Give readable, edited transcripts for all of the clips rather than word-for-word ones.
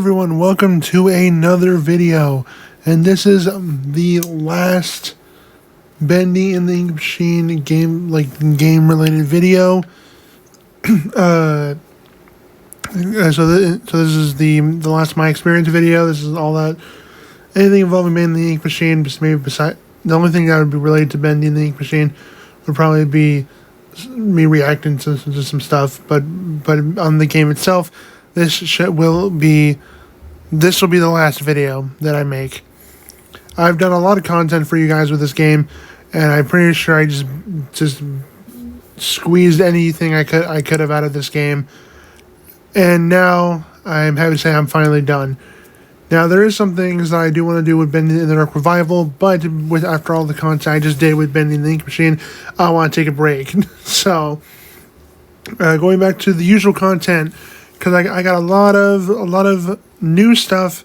everyone, welcome to another video, and this is the last Bendy in the Ink Machine game related video. So this is the last my experience video. This is all that, anything involving Bendy in the Ink Machine, just maybe beside the only thing that would be related to Bendy in the Ink Machine would probably be me reacting to some stuff, but on the game itself, this will be the last video that I make. I've done a lot of content for you guys with this game, and I'm pretty sure I just squeezed anything I could have out of this game. And now I'm happy to say I'm finally done. Now there is some things that I do want to do with Bendy in the Dark Revival, but after all the content I just did with Bendy in the Ink Machine, I want to take a break. So going back to the usual content, because I got a lot of new stuff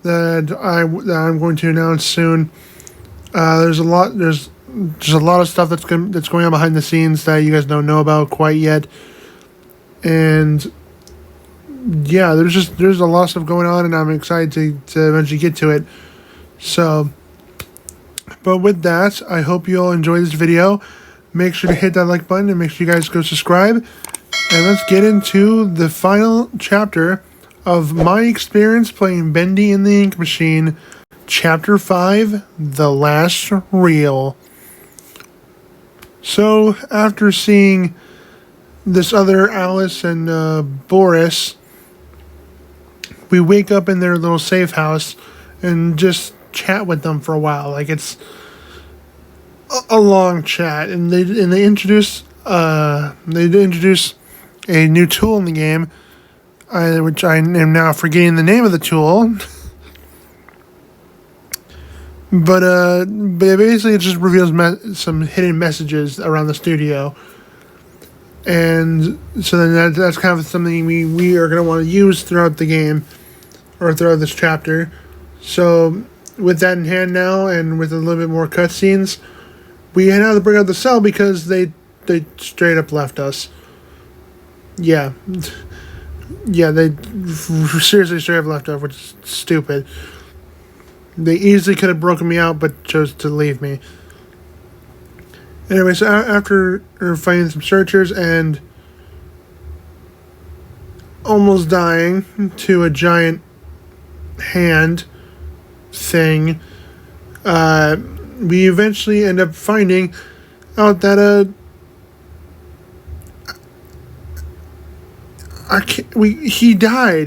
that I'm going to announce soon. There's just a lot of stuff that's going on behind the scenes that you guys don't know about quite yet, and yeah, there's a lot of stuff going on, and I'm excited to eventually get to it. So, but with that, I hope you all enjoy this video. Make sure to hit that like button, and make sure you guys go subscribe. And let's get into the final chapter of my experience playing Bendy in the Ink Machine, Chapter 5, The Last Reel. So, after seeing this other Alice and Boris, we wake up in their little safe house and just chat with them for a while. Like, it's a long chat, and they introduce a new tool in the game, which I am now forgetting the name of the tool. But basically it just reveals some hidden messages around the studio. And so then that's kind of something we are going to want to use throughout the game, or throughout this chapter. So with that in hand now, and with a little bit more cutscenes, we head out to bring out the cell because they straight up left us. Yeah, they seriously straight up left off, which is stupid. They easily could have broken me out, but chose to leave me. Anyway, so after fighting some searchers and almost dying to a giant hand thing, we eventually end up finding out that he died.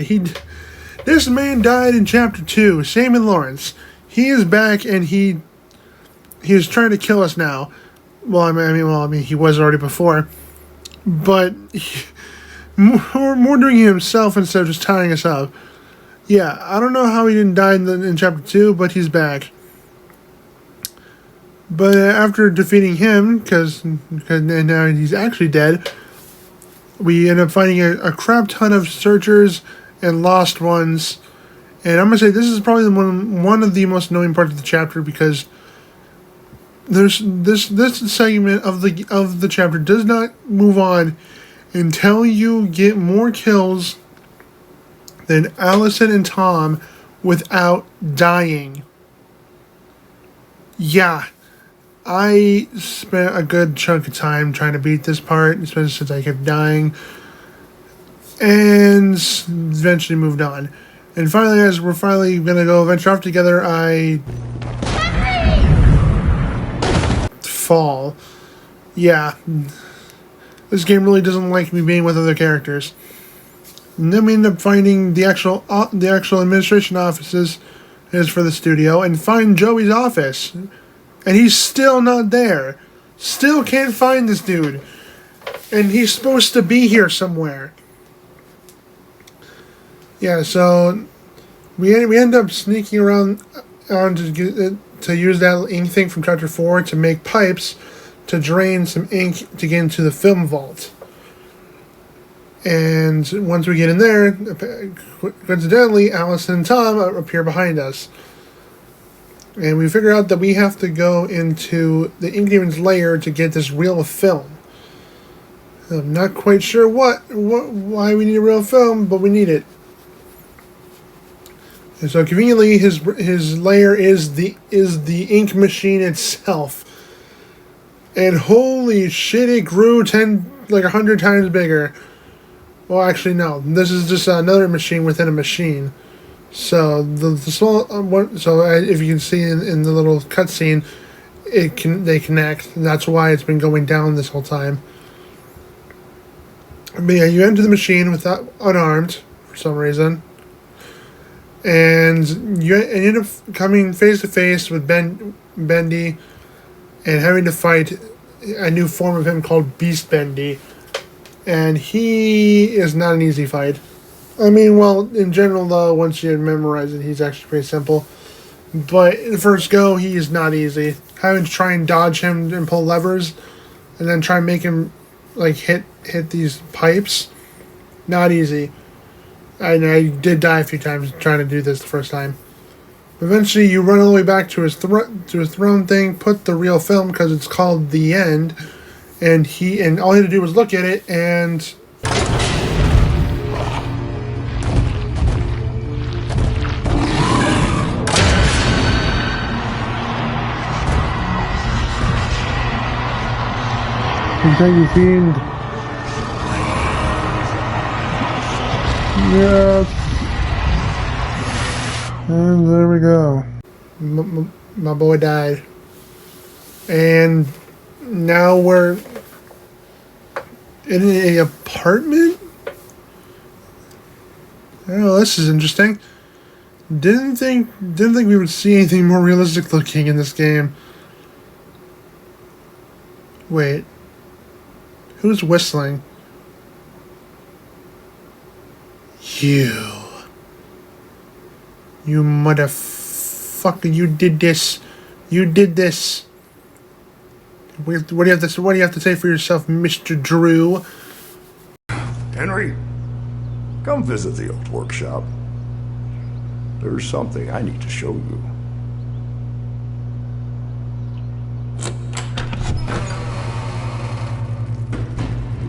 This man died in Chapter 2. Simon Lawrence. He is back, and he is trying to kill us now. Well, I mean, he was already before, but more doing it himself instead of just tying us up. Yeah, I don't know how he didn't die in Chapter 2, but he's back. But after defeating him, because now he's actually dead, we end up finding a crap ton of searchers and lost ones. And I'm going to say this is probably one of the most annoying parts of the chapter, because there's this segment of the chapter does not move on until you get more kills than Allison and Tom without dying. Yeah. I spent a good chunk of time trying to beat this part, especially since I kept dying, and eventually moved on. And finally, as we're finally going to go venture off together, I fall. Yeah. This game really doesn't like me being with other characters. And then we end up finding the actual administration offices is for the studio, and find Joey's office. And he's still not there. Still can't find this dude. And he's supposed to be here somewhere. Yeah, so we end up sneaking around to use that ink thing from Chapter 4 to make pipes to drain some ink to get into the film vault. And once we get in there, coincidentally, Allison and Tom appear behind us. And we figure out that we have to go into the Ink Demon's lair to get this reel of film. I'm not quite sure why we need a reel of film, but we need it. And so conveniently, his lair is the ink machine itself. And holy shit, it grew 100 times bigger. Well, actually, no. This is just another machine within a machine. So the small if you can see in the little cutscene, they connect. And that's why it's been going down this whole time. But yeah, you enter the machine without unarmed for some reason, and you end up coming face to face with Bendy, and having to fight a new form of him called Beast Bendy, and he is not an easy fight. I mean, well, in general though, once you memorize it, he's actually pretty simple. But the first go, he is not easy. Having to try and dodge him and pull levers, and then try and make him like hit these pipes, not easy. I did die a few times trying to do this the first time. Eventually, you run all the way back to his throne thing, put the real film because it's called The End, and all he had to do was look at it and. Kentucky Fiend. Yes. And there we go. My boy died. And now we're in an apartment? Oh, this is interesting. Didn't think we would see anything more realistic looking in this game. Wait. Who's whistling? You motherfucker, you did this. You did this. What do you have to say for yourself, Mr. Drew? Henry, come visit the old workshop. There's something I need to show you.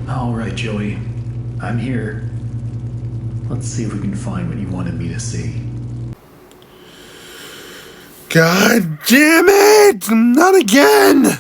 All right, Joey. I'm here. Let's see if we can find what you wanted me to see. God damn it! Not again!